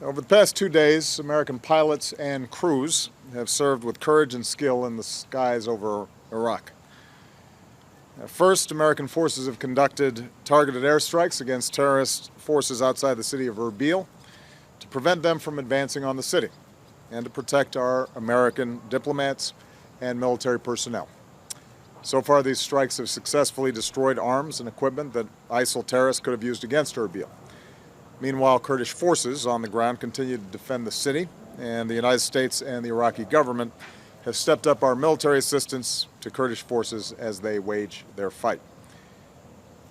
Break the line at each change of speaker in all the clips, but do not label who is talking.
Over the past 2 days, American pilots and crews have served with courage and skill in the skies over Iraq. First, American forces have conducted targeted airstrikes against terrorist forces outside the city of Erbil to prevent them from advancing on the city and to protect our American diplomats and military personnel. So far, these strikes have successfully destroyed arms and equipment that ISIL terrorists could have used against Erbil. Meanwhile, Kurdish forces on the ground continue to defend the city, and the United States and the Iraqi government have stepped up our military assistance to Kurdish forces as they wage their fight.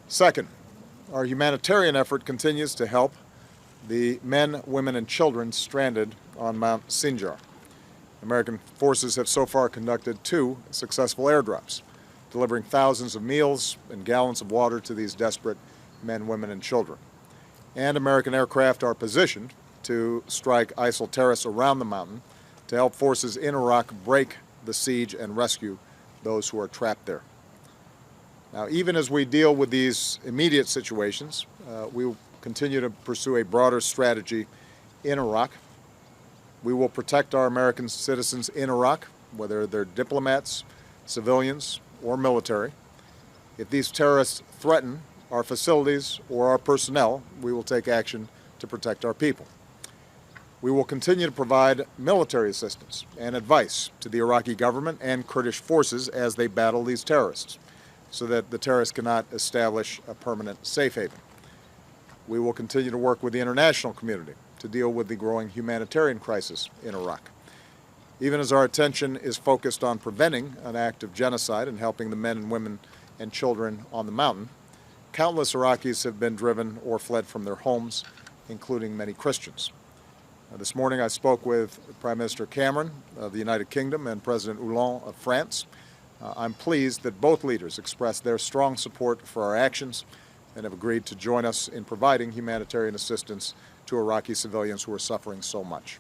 Second, our humanitarian effort continues to help the men, women, and children stranded on Mount Sinjar. American forces have so far conducted 2 successful airdrops, delivering thousands of meals and gallons of water to these desperate men, women, and children. And American aircraft are positioned to strike ISIL terrorists around the mountain to help forces in Iraq break the siege and rescue those who are trapped there. Now, even as we deal with these immediate situations, we will continue to pursue a broader strategy in Iraq. We will protect our American citizens in Iraq, whether they're diplomats, civilians, or military. If these terrorists threaten our facilities or our personnel, we will take action to protect our people. We will continue to provide military assistance and advice to the Iraqi government and Kurdish forces as they battle these terrorists, so that the terrorists cannot establish a permanent safe haven. We will continue to work with the international community to deal with the growing humanitarian crisis in Iraq. Even as our attention is focused on preventing an act of genocide and helping the men and women and children on the mountain, countless Iraqis have been driven or fled from their homes, including many Christians. This morning I spoke with Prime Minister Cameron of the United Kingdom and President Hollande of France. I'm pleased that both leaders expressed their strong support for our actions and have agreed to join us in providing humanitarian assistance to Iraqi civilians who are suffering so much.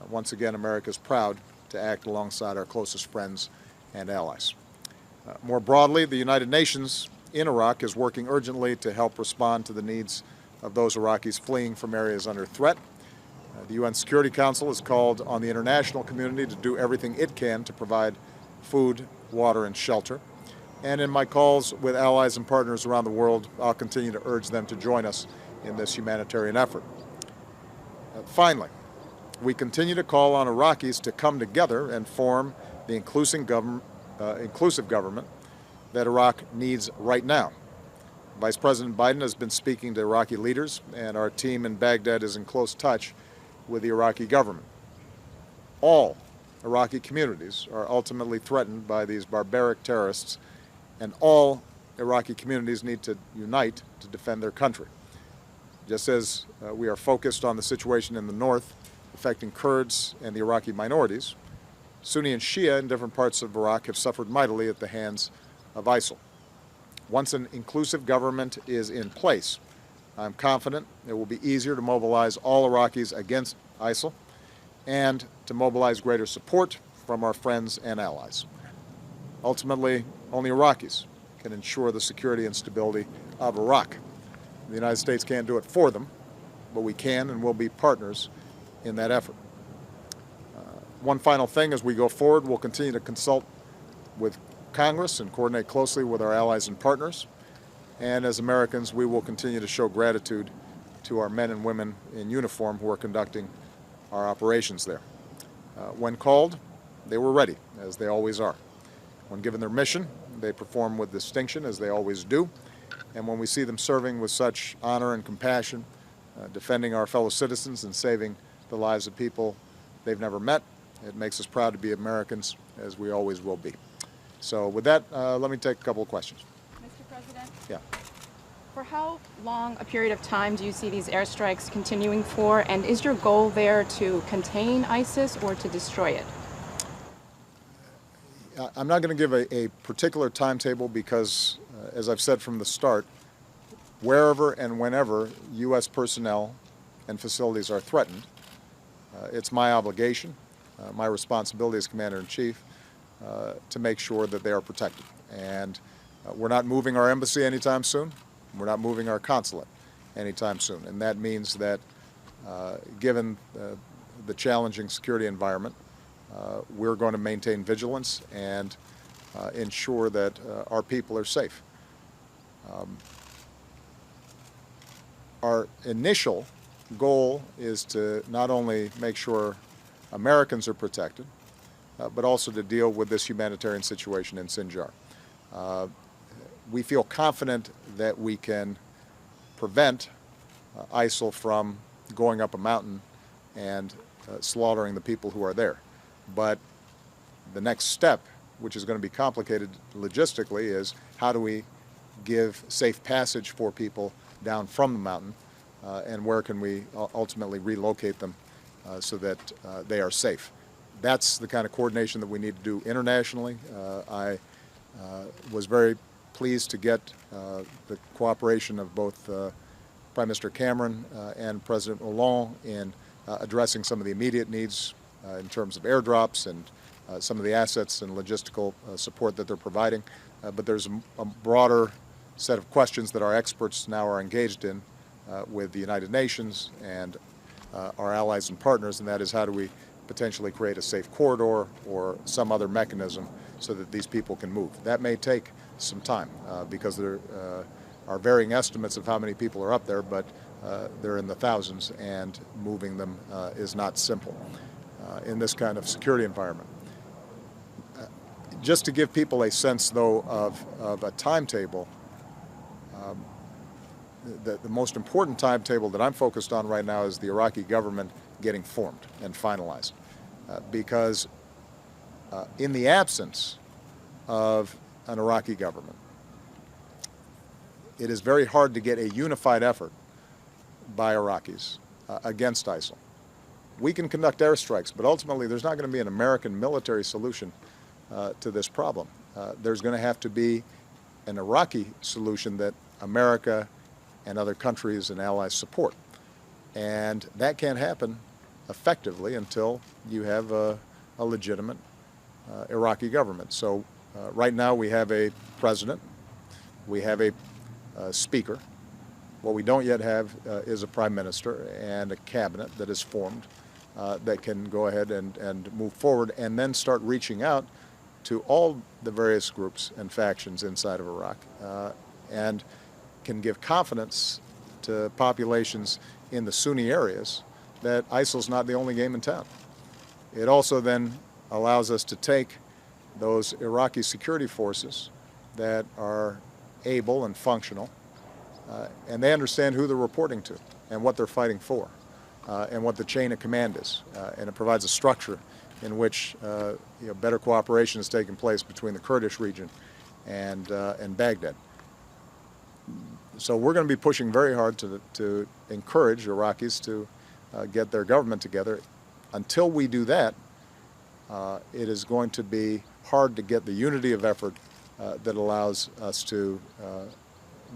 Once again, America is proud to act alongside our closest friends and allies. More broadly, the United Nations in Iraq is working urgently to help respond to the needs of those Iraqis fleeing from areas under threat. The UN Security Council has called on the international community to do everything it can to provide food, water, and shelter. And in my calls with allies and partners around the world, I'll continue to urge them to join us in this humanitarian effort. Finally, we continue to call on Iraqis to come together and form the inclusive government that Iraq needs right now. Vice President Biden has been speaking to Iraqi leaders, and our team in Baghdad is in close touch with the Iraqi government. All Iraqi communities are ultimately threatened by these barbaric terrorists, and all Iraqi communities need to unite to defend their country. Just as we are focused on the situation in the north affecting Kurds and the Iraqi minorities, Sunni and Shia in different parts of Iraq have suffered mightily at the hands of ISIL. Once an inclusive government is in place, I'm confident it will be easier to mobilize all Iraqis against ISIL and to mobilize greater support from our friends and allies. Ultimately, only Iraqis can ensure the security and stability of Iraq. The United States can't do it for them, but we can and will be partners in that effort. One final thing, as we go forward, we'll continue to consult with Congress and coordinate closely with our allies and partners. And as Americans, we will continue to show gratitude to our men and women in uniform who are conducting our operations there. When called, they were ready, as they always are. When given their mission, they perform with distinction, as they always do. And when we see them serving with such honor and compassion, defending our fellow citizens and saving the lives of people they've never met, it makes us proud to be Americans, as we always will be. So with that, let me take a couple of questions.
Mr. President?
Yeah.
For how long a period of time do you see these airstrikes continuing for, and is your goal there to contain ISIS or to destroy it?
I'm not going to give a particular timetable because, as I've said from the start, wherever and whenever U.S. personnel and facilities are threatened, it's my obligation, my responsibility as Commander-in-Chief, to make sure that they are protected. And we're not moving our embassy anytime soon. We're not moving our consulate anytime soon. And that means that Given the challenging security environment, we're going to maintain vigilance and ensure that our people are safe. Our initial goal is to not only make sure Americans are protected, but also to deal with this humanitarian situation in Sinjar. We feel confident that we can prevent ISIL from going up a mountain and slaughtering the people who are there. But the next step, which is going to be complicated logistically, is how do we give safe passage for people down from the mountain, and where can we ultimately relocate them so that they are safe. That's the kind of coordination that we need to do internationally. I was very pleased to get the cooperation of both Prime Minister Cameron and President Hollande in addressing some of the immediate needs in terms of airdrops and some of the assets and logistical support that they're providing. But there's a broader set of questions that our experts now are engaged in with the United Nations and our allies and partners, and that is how do we potentially create a safe corridor or some other mechanism so that these people can move. That may take some time because there are varying estimates of how many people are up there, but they're in the thousands, and moving them is not simple in this kind of security environment. Just to give people a sense, though, of a timetable, the most important timetable that I'm focused on right now is the Iraqi government getting formed and finalized. Because in the absence of an Iraqi government, it is very hard to get a unified effort by Iraqis against ISIL. We can conduct airstrikes, but ultimately there's not going to be an American military solution to this problem. There's going to have to be an Iraqi solution that America and other countries and allies support. And that can't happen effectively until you have a legitimate Iraqi government. So right now we have a president, we have a speaker. What we don't yet have is a prime minister and a cabinet that is formed that can go ahead and move forward and then start reaching out to all the various groups and factions inside of Iraq and can give confidence to populations in the Sunni areas that ISIL's not the only game in town. It also then allows us to take those Iraqi security forces that are able and functional, and they understand who they're reporting to and what they're fighting for, and what the chain of command is. And it provides a structure in which better cooperation is taking place between the Kurdish region and Baghdad. So we're going to be pushing very hard to encourage Iraqis to get their government together. Until we do that, it is going to be hard to get the unity of effort that allows us to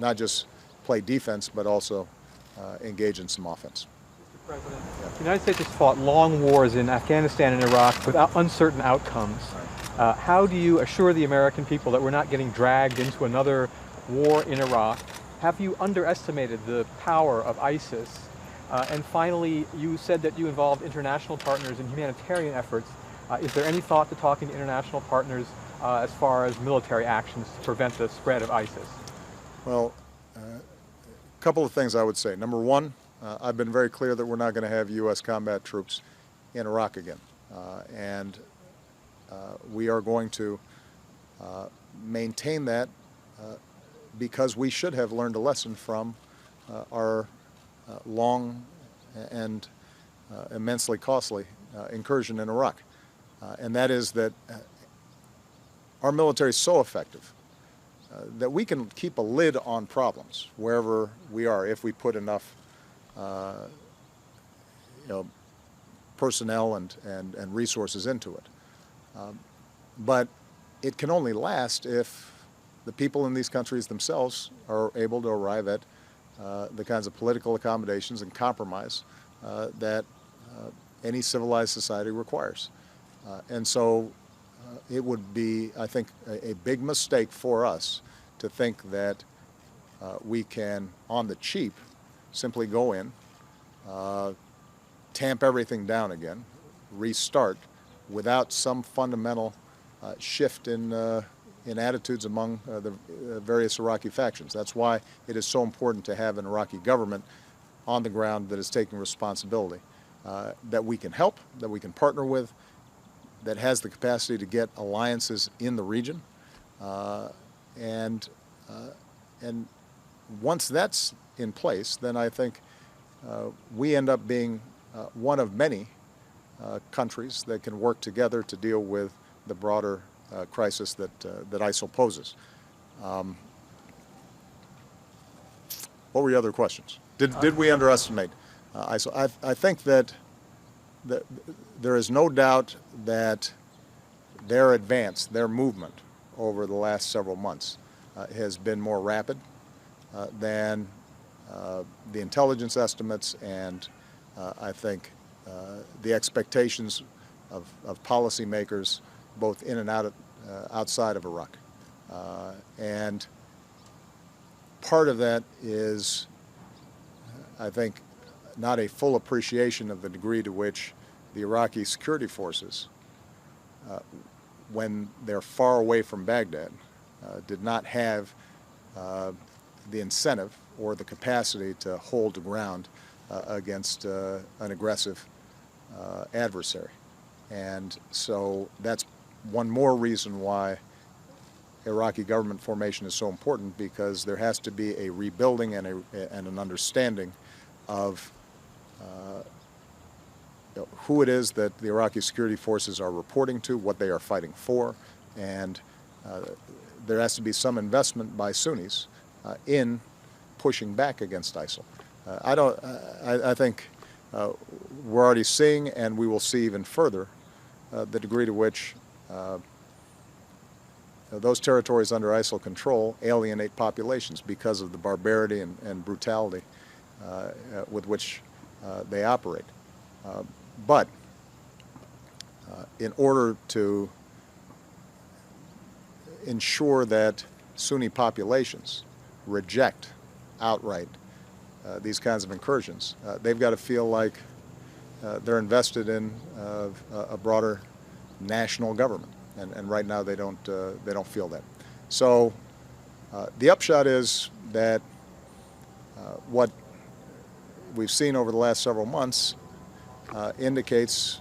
not just play defense, but also engage in some offense.
Mr. President, the United States has fought long wars in Afghanistan and Iraq with uncertain outcomes. How do you assure the American people that we're not getting dragged into another war in Iraq? Have you underestimated the power of ISIS? And finally, you said that you involved international partners in humanitarian efforts. Is there any thought to talking to international partners as far as military actions to prevent the spread of ISIS?
Well, a couple of things I would say. Number one, I've been very clear that we're not going to have U.S. combat troops in Iraq again. And we are going to maintain that because we should have learned a lesson from our long and immensely costly incursion in Iraq. And that is that our military is so effective that we can keep a lid on problems wherever we are if we put enough personnel and resources into it. But it can only last if the people in these countries themselves are able to arrive at the kinds of political accommodations and compromise that any civilized society requires. And so it would be, I think, a big mistake for us to think that we can, on the cheap, simply go in, tamp everything down again, restart, without some fundamental shift in attitudes among the various Iraqi factions. That's why it is so important to have an Iraqi government on the ground that is taking responsibility, that we can help, that we can partner with, that has the capacity to get alliances in the region, and once that's in place, then I think we end up being one of many countries that can work together to deal with the broader crisis that ISIL poses. What were your other questions? Did we underestimate ISIL? I think that there is no doubt that their advance, their movement over the last several months has been more rapid than the intelligence estimates and I think the expectations of policymakers both in and outside of Iraq. And part of that is, I think, not a full appreciation of the degree to which the Iraqi security forces, when they're far away from Baghdad, did not have the incentive or the capacity to hold the ground against an aggressive adversary. And so that's one more reason why Iraqi government formation is so important, because there has to be a rebuilding and an understanding of who it is that the Iraqi security forces are reporting to, what they are fighting for, and there has to be some investment by Sunnis in pushing back against ISIL. I think we're already seeing, and we will see even further, the degree to which those territories under ISIL control alienate populations because of the barbarity and brutality with which they operate. But in order to ensure that Sunni populations reject outright these kinds of incursions, they've got to feel like they're invested in a broader national government, and right now they don't feel that. So the upshot is that what we've seen over the last several months indicates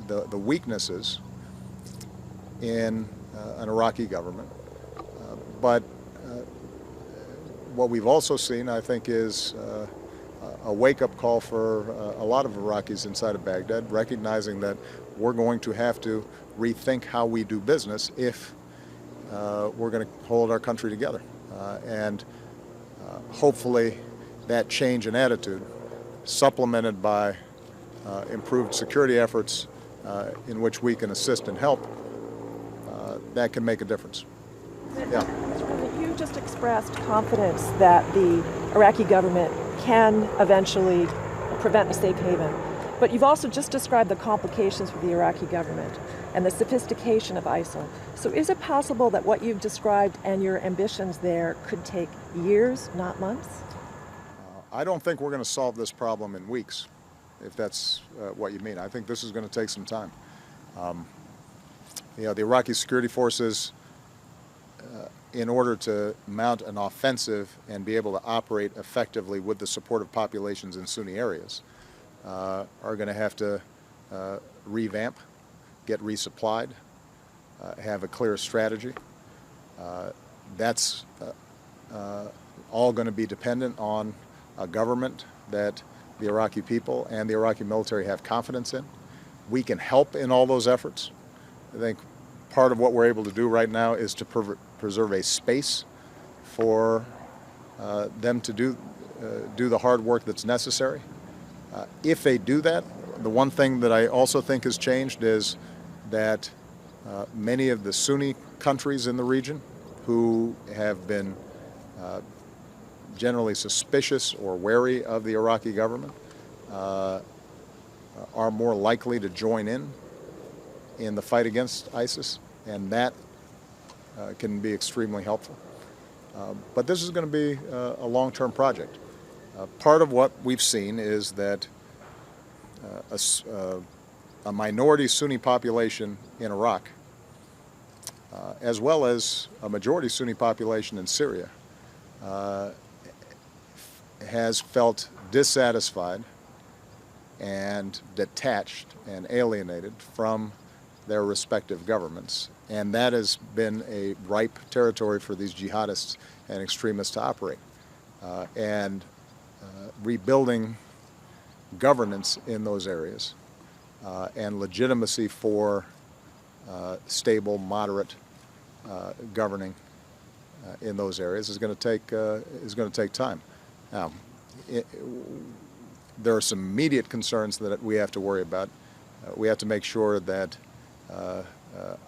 the weaknesses in an Iraqi government, but what we've also seen, I think, is a wake-up call for a lot of Iraqis inside of Baghdad, recognizing that we're going to have to rethink how we do business if we're going to hold our country together. And hopefully that change in attitude, supplemented by improved security efforts in which we can assist and help, that can make a difference. Yeah.
You just expressed confidence that the Iraqi government can eventually prevent a safe haven. But you've also just described the complications with the Iraqi government and the sophistication of ISIL. So is it possible that what you've described and your ambitions there could take years, not months?
I don't think we're going to solve this problem in weeks, if that's what you mean. I think this is going to take some time. The Iraqi security forces, in order to mount an offensive and be able to operate effectively with the support of populations in Sunni areas, are going to have to revamp, get resupplied, have a clear strategy. That's all going to be dependent on a government that the Iraqi people and the Iraqi military have confidence in. We can help in all those efforts. I think part of what we're able to do right now is to preserve a space for them to do the hard work that's necessary. If they do that, the one thing that I also think has changed is that many of the Sunni countries in the region who have been generally suspicious or wary of the Iraqi government are more likely to join in the fight against ISIS, and that can be extremely helpful. But this is going to be a long-term project. Part of what we've seen is that a minority Sunni population in Iraq, as well as a majority Sunni population in Syria, has felt dissatisfied and detached and alienated from their respective governments. And that has been a ripe territory for these jihadists and extremists to operate. Rebuilding governance in those areas and legitimacy for stable, moderate governing in those areas is going to take time. Now, there are some immediate concerns that we have to worry about. We have to make sure that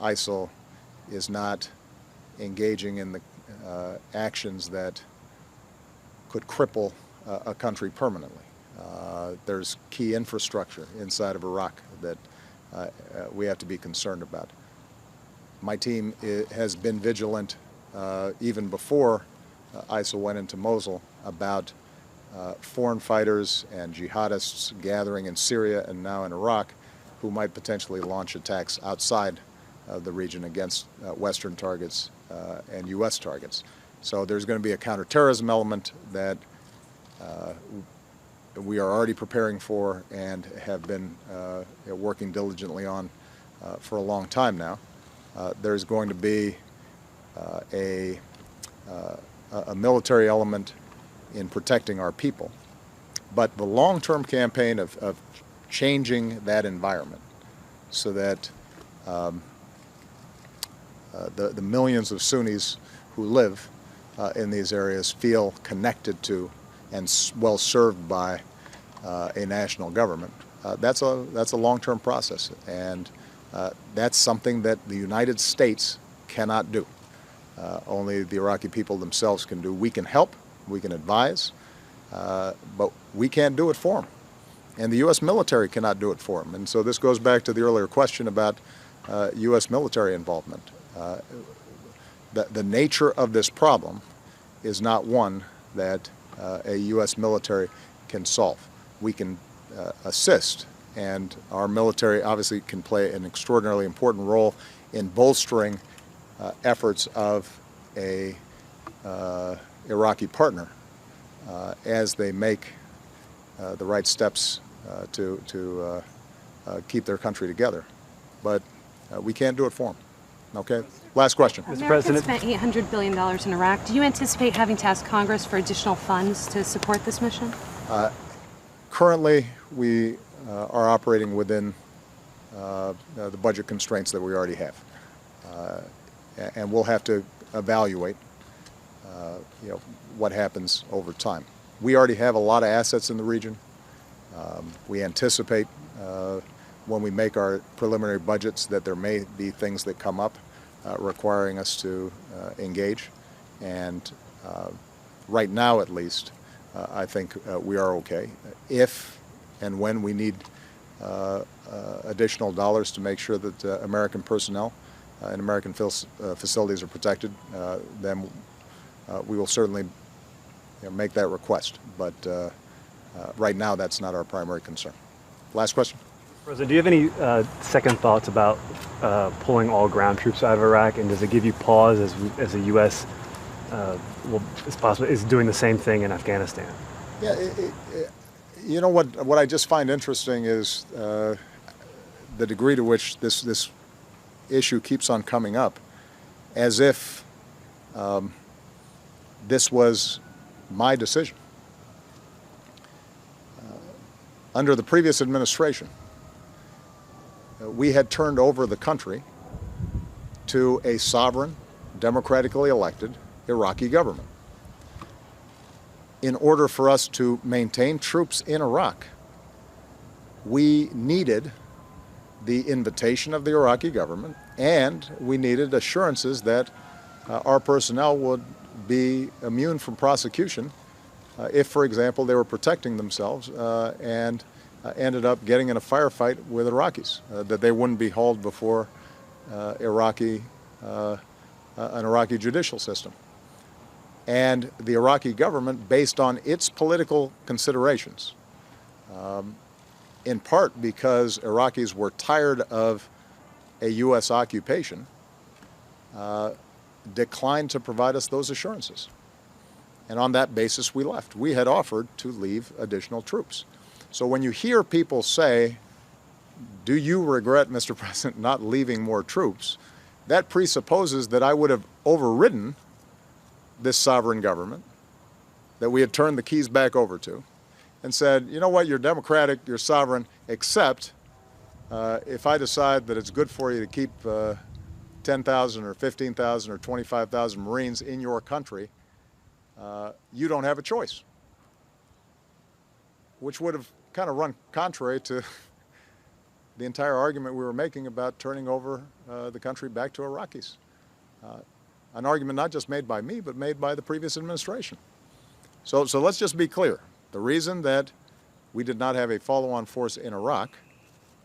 ISIL is not engaging in the actions that could cripple a country permanently. There's key infrastructure inside of Iraq that we have to be concerned about. My team has been vigilant even before ISIL went into Mosul about foreign fighters and jihadists gathering in Syria and now in Iraq who might potentially launch attacks outside the region against Western targets and U.S. targets. So there's going to be a counterterrorism element that we are already preparing for and have been working diligently on for a long time now. There's going to be a military element in protecting our people. But the long-term campaign of changing that environment so that the millions of Sunnis who live in these areas feel connected to and well served by a national government, that's a long-term process, and that's something that the United States cannot do. Only the Iraqi people themselves can do. We can help, we can advise, but we can't do it for them. And the U.S. military cannot do it for them. And so this goes back to the earlier question about U.S. military involvement. The nature of this problem is not one that a U.S. military can solve. We can assist, and our military obviously can play an extraordinarily important role in bolstering efforts of a Iraqi partner as they make the right steps to keep their country together. But we can't do it for them. Okay? Last question.
Mr. President, spent $800 billion in Iraq. Do you anticipate having to ask Congress for additional funds to support this mission?
Currently, we are operating within the budget constraints that we already have. And we'll have to evaluate what happens over time. We already have a lot of assets in the region. We anticipate when we make our preliminary budgets that there may be things that come up requiring us to engage. And right now, at least, I think we are okay. If and when we need additional dollars to make sure that American personnel and American facilities are protected, then we will certainly make that request. But right now, that's not our primary concern. Last question.
President, do you have any second thoughts about pulling all ground troops out of Iraq, and does it give you pause as the U.S. is doing the same thing in Afghanistan?
Yeah, you know what I just find interesting is the degree to which this issue keeps on coming up, as if this was my decision. Under the previous administration, we had turned over the country to a sovereign, democratically elected Iraqi government. In order for us to maintain troops in Iraq, we needed the invitation of the Iraqi government, and we needed assurances that our personnel would be immune from prosecution if, for example, they were protecting themselves and ended up getting in a firefight with Iraqis, that they wouldn't be hauled before an Iraqi judicial system. And the Iraqi government, based on its political considerations, in part because Iraqis were tired of a U.S. occupation, declined to provide us those assurances. And on that basis, we left. We had offered to leave additional troops. So when you hear people say, do you regret, Mr. President, not leaving more troops? That presupposes that I would have overridden this sovereign government that we had turned the keys back over to and said, you know what, you're democratic, you're sovereign, except if I decide that it's good for you to keep 10,000 or 15,000 or 25,000 Marines in your country, you don't have a choice, which would have kind of run contrary to the entire argument we were making about turning over the country back to Iraqis. An argument not just made by me, but made by the previous administration. So let's just be clear. The reason that we did not have a follow-on force in Iraq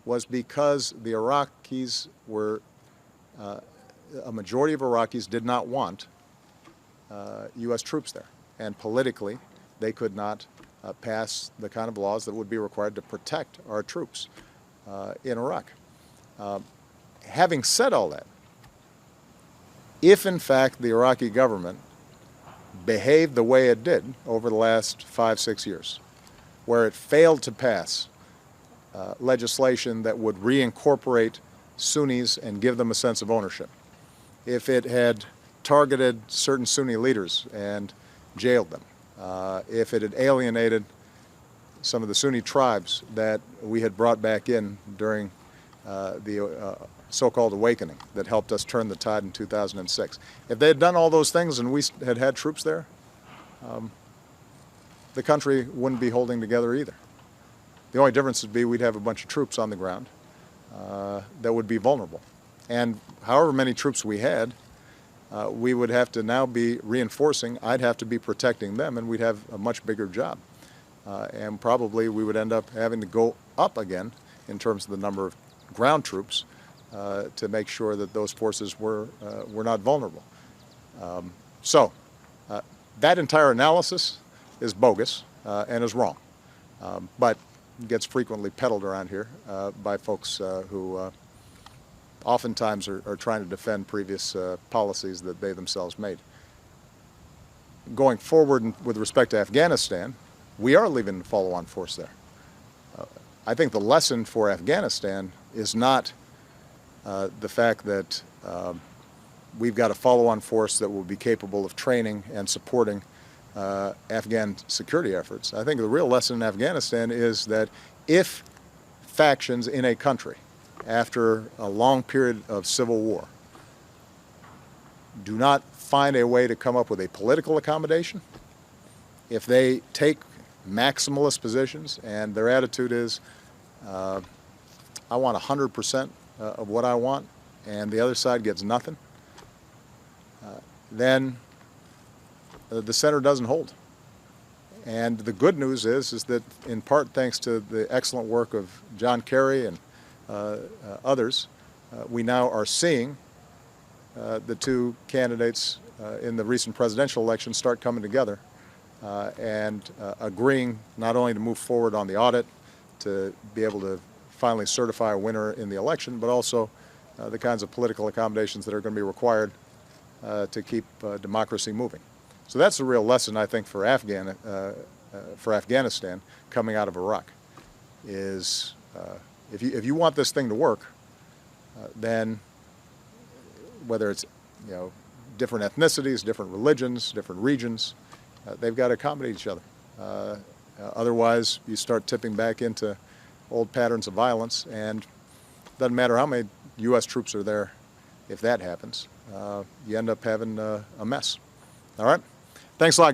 was because the Iraqis were, a majority of Iraqis did not want U.S. troops there. And politically, they could not pass the kind of laws that would be required to protect our troops in Iraq. Having said all that, if in fact the Iraqi government behaved the way it did over the last 5-6 years, where it failed to pass legislation that would reincorporate Sunnis and give them a sense of ownership, if it had targeted certain Sunni leaders and jailed them, if it had alienated some of the Sunni tribes that we had brought back in during the so-called awakening that helped us turn the tide in 2006. If they had done all those things and we had had troops there, the country wouldn't be holding together either. The only difference would be we'd have a bunch of troops on the ground that would be vulnerable. And however many troops we had, we would have to now be reinforcing. I'd have to be protecting them, and we'd have a much bigger job. And probably we would end up having to go up again in terms of the number of ground troops to make sure that those forces were not vulnerable. So that entire analysis is bogus and is wrong, but gets frequently peddled around here by folks who oftentimes are trying to defend previous policies that they themselves made. Going forward with respect to Afghanistan, we are leaving the follow-on force there. I think the lesson for Afghanistan is not the fact that we've got a follow-on force that will be capable of training and supporting Afghan security efforts. I think the real lesson in Afghanistan is that if factions in a country, after a long period of civil war, do not find a way to come up with a political accommodation, if they take maximalist positions and their attitude is, I want 100% of what I want and the other side gets nothing, then the center doesn't hold. And the good news is that in part thanks to the excellent work of John Kerry and others, we now are seeing the two candidates in the recent presidential election start coming together and agreeing not only to move forward on the audit, to be able to finally certify a winner in the election, but also the kinds of political accommodations that are going to be required to keep democracy moving. So that's the real lesson, I think, for Afghanistan coming out of Iraq, is if you want this thing to work, then whether it's different ethnicities, different religions, different regions, they've got to accommodate each other. Otherwise, you start tipping back into old patterns of violence, and it doesn't matter how many U.S. troops are there. If that happens, you end up having a mess. All right? Thanks a lot, guys.